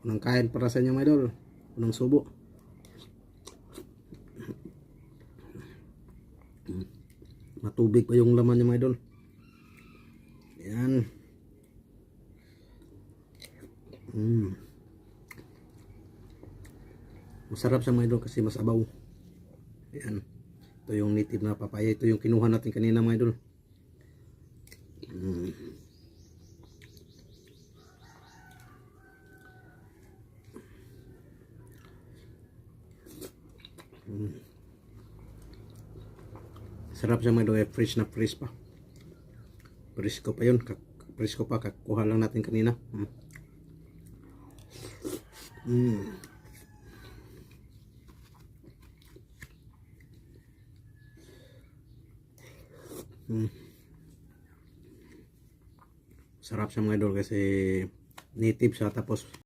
Unang kain para sa inyo mga idol. Unang subo. Matubig pa yung laman niya mga idol. Yan. Masarap siya mga idol kasi mas abaw. Yan. Ito yung native na papaya. Ito yung kinuha natin kanina mga idol. Sarap siya mga idol. Fresh na fresh pa. Presko pa yun. Presko pa. Kakuha lang natin kanina. Sarap siya mga idol kasi native siya tapos